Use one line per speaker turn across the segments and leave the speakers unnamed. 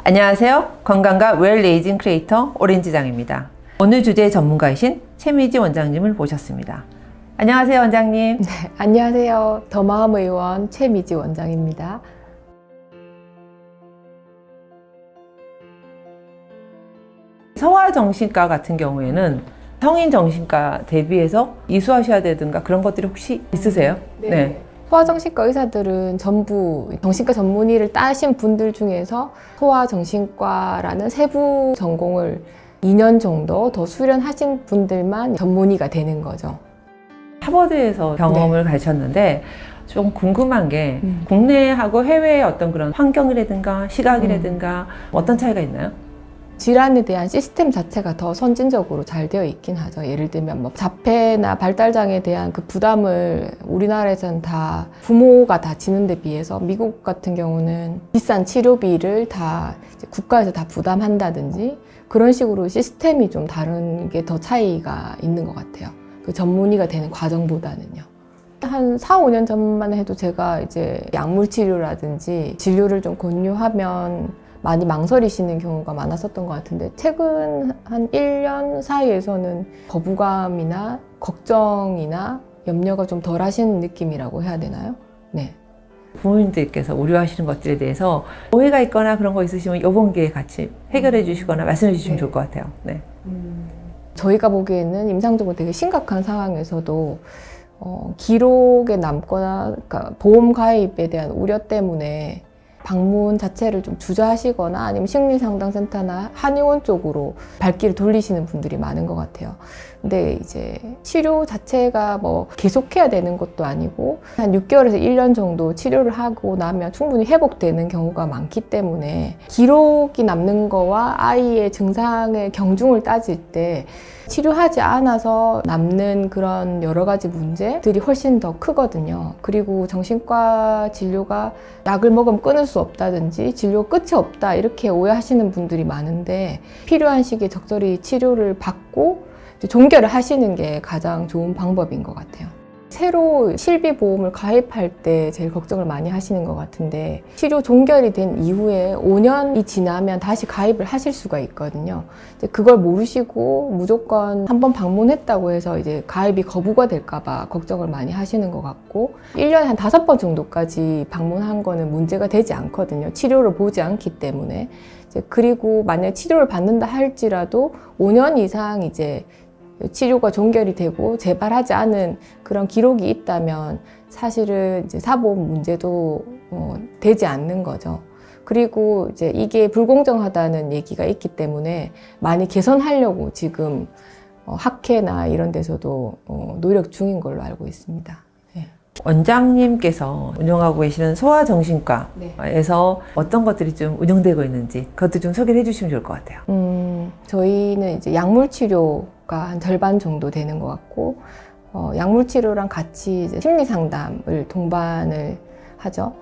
안녕하세요. 건강과 웰에이징 크리에이터 오렌지장입니다. 오늘 주제의 전문가이신 최미지 원장님을 모셨습니다. 안녕하세요, 원장님.
네, 안녕하세요. 더마음의원 최미지 원장입니다.
소아정신과 같은 경우에는 성인정신과 대비해서 이수하셔야 되든가 그런 것들이 혹시 있으세요?
네. 소아정신과 의사들은 전부 정신과 전문의를 따신 분들 중에서 소아정신과라는 세부 전공을 2년 정도 더 수련하신 분들만 전문의가 되는 거죠.
하버드에서 경험을 가르쳤는데 좀 궁금한 게 국내하고 해외의 어떤 그런 환경이라든가 시각이라든가 어떤 차이가 있나요?
질환에 대한 시스템 자체가 더 선진적으로 잘 되어 있긴 하죠. 예를 들면 뭐 자폐나 발달장애에 대한 그 부담을 우리나라에서는 다 부모가 다 지는 데 비해서 미국 같은 경우는 비싼 치료비를 다 이제 국가에서 다 부담한다든지 그런 식으로 시스템이 좀 다른 게 더 차이가 있는 것 같아요. 그 전문의가 되는 과정보다는요. 한 4, 5년 전만 해도 제가 이제 약물 치료라든지 진료를 좀 권유하면 많이 망설이시는 경우가 많았었던 것 같은데 최근 한 1년 사이에서는 거부감이나 걱정이나 염려가 좀 덜 하시는 느낌이라고 해야 되나요? 네.
부모님들께서 우려하시는 것들에 대해서 오해가 있거나 그런 거 있으시면 이번 기회에 같이 해결해 주시거나 말씀해 주시면 좋을 것 같아요. 네.
저희가 보기에는 임상적으로 되게 심각한 상황에서도 기록에 남거나 그러니까 보험 가입에 대한 우려 때문에 방문 자체를 좀 주저하시거나 아니면 심리상담센터나 한의원 쪽으로 발길을 돌리시는 분들이 많은 것 같아요. 근데 이제 치료 자체가 뭐 계속해야 되는 것도 아니고 한 6개월에서 1년 정도 치료를 하고 나면 충분히 회복되는 경우가 많기 때문에 기록이 남는 거와 아이의 증상의 경중을 따질 때 치료하지 않아서 남는 그런 여러 가지 문제들이 훨씬 더 크거든요. 그리고 정신과 진료가 약을 먹으면 끊을 수 없다든지 진료 끝이 없다 이렇게 오해하시는 분들이 많은데 필요한 시기에 적절히 치료를 받고 종결을 하시는 게 가장 좋은 방법인 것 같아요. 새로 실비보험을 가입할 때 제일 걱정을 많이 하시는 것 같은데 치료 종결이 된 이후에 5년이 지나면 다시 가입을 하실 수가 있거든요. 그걸 모르시고 무조건 한번 방문했다고 해서 이제 가입이 거부가 될까봐 걱정을 많이 하시는 것 같고 1년에 한 5번 정도까지 방문한 거는 문제가 되지 않거든요. 치료를 보지 않기 때문에. 그리고 만약 치료를 받는다 할지라도 5년 이상 이제 치료가 종결이 되고 재발하지 않은 그런 기록이 있다면 사실은 이제 사보험 문제도 되지 않는 거죠. 그리고 이제 이게 불공정하다는 얘기가 있기 때문에 많이 개선하려고 지금 학회나 이런 데서도 노력 중인 걸로 알고 있습니다. 네.
원장님께서 운영하고 계시는 소아정신과에서 어떤 것들이 좀 운영되고 있는지 그것도 좀 소개를 해주시면 좋을 것 같아요.
저희는 이제 약물 치료가 한 절반 정도 되는 것 같고 약물 치료랑 같이 이제 심리 상담을 동반을 하죠.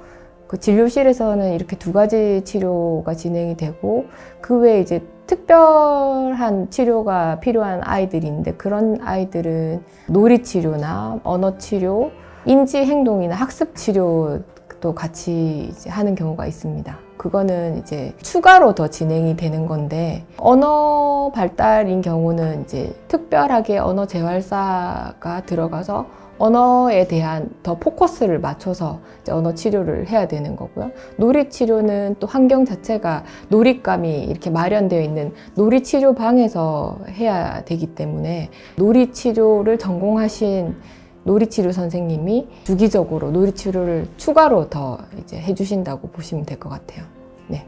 그 진료실에서는 이렇게 2가지 치료가 진행이 되고 그 외에 이제 특별한 치료가 필요한 아이들이 있는데 그런 아이들은 놀이 치료나 언어 치료, 인지 행동이나 학습 치료도 같이 이제 하는 경우가 있습니다. 그거는 이제 추가로 더 진행이 되는 건데 언어 발달인 경우는 이제 특별하게 언어 재활사가 들어가서 언어에 대한 더 포커스를 맞춰서 이제 언어 치료를 해야 되는 거고요. 놀이 치료는 또 환경 자체가 놀잇감이 이렇게 마련되어 있는 놀이 치료 방에서 해야 되기 때문에 놀이 치료를 전공하신 놀이치료 선생님이 주기적으로 놀이치료를 추가로 더 이제 해주신다고 보시면 될 것 같아요. 네.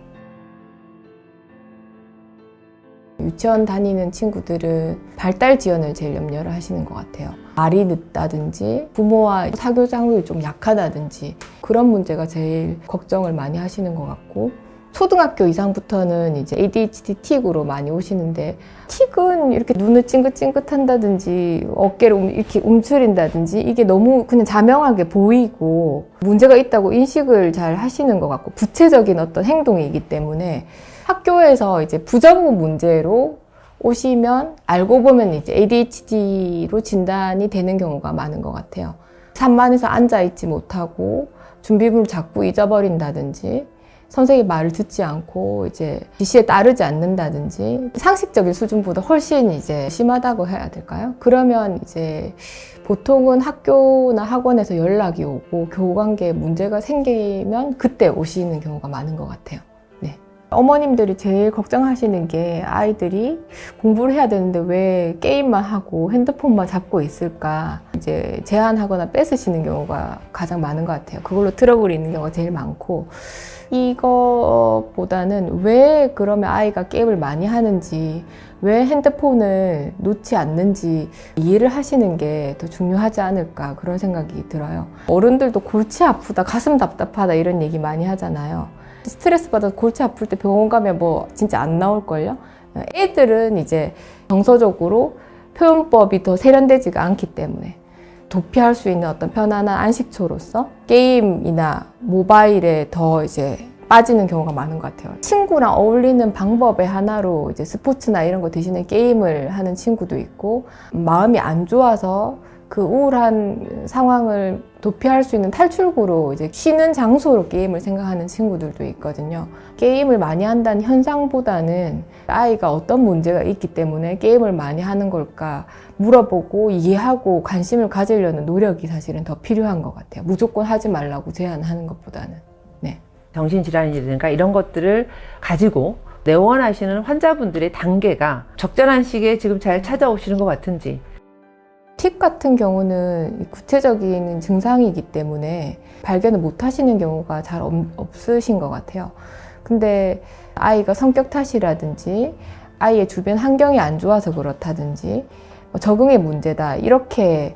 유치원 다니는 친구들은 발달 지연을 제일 염려를 하시는 것 같아요. 말이 늦다든지 부모와 사교 장벽이 좀 약하다든지 그런 문제가 제일 걱정을 많이 하시는 것 같고 초등학교 이상부터는 이제 ADHD 틱으로 많이 오시는데 틱은 이렇게 눈을 찡긋찡긋한다든지 어깨를 이렇게 움츠린다든지 이게 너무 그냥 자명하게 보이고 문제가 있다고 인식을 잘 하시는 것 같고 구체적인 어떤 행동이기 때문에 학교에서 이제 부정부 문제로 오시면 알고 보면 이제 ADHD로 진단이 되는 경우가 많은 것 같아요. 산만해서 앉아있지 못하고 준비물을 자꾸 잊어버린다든지 선생님 말을 듣지 않고 이제 지시에 따르지 않는다든지 상식적인 수준보다 훨씬 이제 심하다고 해야 될까요? 그러면 이제 보통은 학교나 학원에서 연락이 오고 교우관계에 문제가 생기면 그때 오시는 경우가 많은 것 같아요. 네. 어머님들이 제일 걱정하시는 게 아이들이 공부를 해야 되는데 왜 게임만 하고 핸드폰만 잡고 있을까, 이제 제한하거나 뺏으시는 경우가 가장 많은 것 같아요. 그걸로 트러블이 있는 경우가 제일 많고, 이거보다는 왜 그러면 아이가 게임을 많이 하는지, 왜 핸드폰을 놓지 않는지 이해를 하시는 게 더 중요하지 않을까, 그런 생각이 들어요. 어른들도 골치 아프다, 가슴 답답하다 이런 얘기 많이 하잖아요. 스트레스 받아서 골치 아플 때 병원 가면 뭐 진짜 안 나올걸요? 애들은 이제 정서적으로 표현법이 더 세련되지가 않기 때문에 도피할 수 있는 어떤 편안한 안식처로서 게임이나 모바일에 더 이제 빠지는 경우가 많은 것 같아요. 친구랑 어울리는 방법의 하나로 이제 스포츠나 이런 거 대신에 게임을 하는 친구도 있고, 마음이 안 좋아서 그 우울한 상황을 도피할 수 있는 탈출구로 이제 쉬는 장소로 게임을 생각하는 친구들도 있거든요. 게임을 많이 한다는 현상보다는 아이가 어떤 문제가 있기 때문에 게임을 많이 하는 걸까 물어보고 이해하고 관심을 가지려는 노력이 사실은 더 필요한 것 같아요. 무조건 하지 말라고 제안하는 것보다는. 네.
정신질환이라든가 이런 것들을 가지고 내원하시는 환자분들의 단계가 적절한 시기에 지금 잘 찾아오시는 것 같은지.
틱 같은 경우는 구체적인 증상이기 때문에 발견을 못 하시는 경우가 잘 없으신 것 같아요. 근데 아이가 성격 탓이라든지 아이의 주변 환경이 안 좋아서 그렇다든지 적응의 문제다 이렇게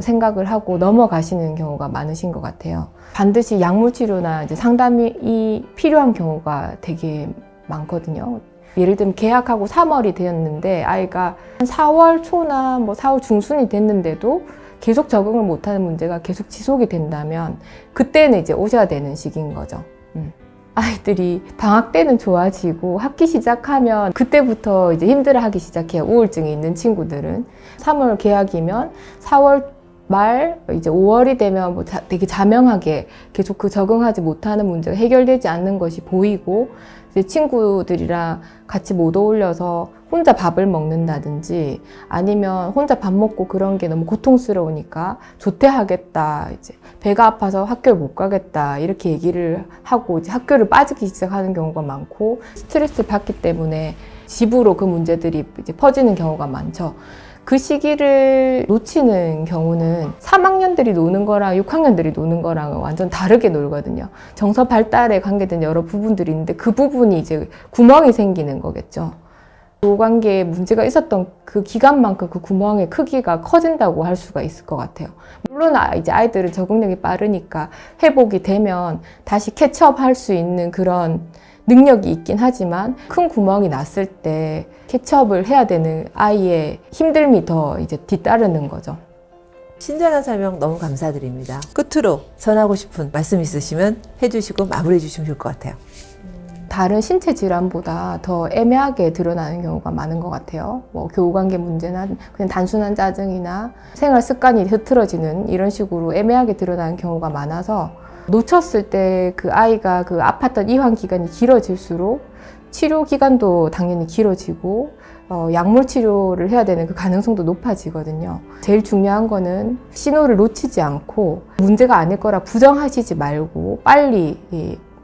생각을 하고 넘어가시는 경우가 많으신 것 같아요. 반드시 약물 치료나 이제 상담이 필요한 경우가 되게 많거든요. 예를 들면 계약하고 3월이 되었는데 아이가 한 4월 초나 뭐 4월 중순이 됐는데도 계속 적응을 못하는 문제가 계속 지속이 된다면 그때는 이제 오셔야 되는 시기인 거죠. 아이들이 방학 때는 좋아지고 학기 시작하면 그때부터 이제 힘들어하기 시작해요. 우울증이 있는 친구들은 3월 계약이면 4월 말 이제 5월이 되면 뭐 되게 자명하게 계속 그 적응하지 못하는 문제가 해결되지 않는 것이 보이고 이제 친구들이랑 같이 못 어울려서 혼자 밥을 먹는다든지 아니면 혼자 밥 먹고 그런 게 너무 고통스러우니까 조퇴하겠다, 이제 배가 아파서 학교를 못 가겠다 이렇게 얘기를 하고 이제 학교를 빠지기 시작하는 경우가 많고, 스트레스를 받기 때문에 집으로 그 문제들이 이제 퍼지는 경우가 많죠. 그 시기를 놓치는 경우는 3학년들이 노는 거랑 6학년들이 노는 거랑 완전 다르게 놀거든요. 정서 발달에 관계된 여러 부분들이 있는데 그 부분이 이제 구멍이 생기는 거겠죠. 교우관계에 문제가 있었던 그 기간만큼 그 구멍의 크기가 커진다고 할 수가 있을 것 같아요. 물론 이제 아이들은 적응력이 빠르니까 회복이 되면 다시 캐치업할 수 있는 그런 능력이 있긴 하지만 큰 구멍이 났을 때 캐치업을 해야 되는 아이의 힘듦이 더 이제 뒤따르는 거죠.
친절한 설명 너무 감사드립니다. 끝으로 전하고 싶은 말씀 있으시면 해주시고 마무리해 주시면 좋을 것 같아요.
다른 신체 질환보다 더 애매하게 드러나는 경우가 많은 것 같아요. 뭐 교우관계 문제나 그냥 단순한 짜증이나 생활 습관이 흐트러지는 이런 식으로 애매하게 드러나는 경우가 많아서 놓쳤을 때 그 아이가 그 아팠던 이완 기간이 길어질수록 치료 기간도 당연히 길어지고 약물 치료를 해야 되는 그 가능성도 높아지거든요. 제일 중요한 거는 신호를 놓치지 않고 문제가 아닐 거라 부정하시지 말고 빨리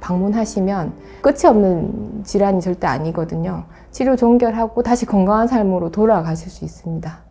방문하시면 끝이 없는 질환이 절대 아니거든요. 치료 종결하고 다시 건강한 삶으로 돌아가실 수 있습니다.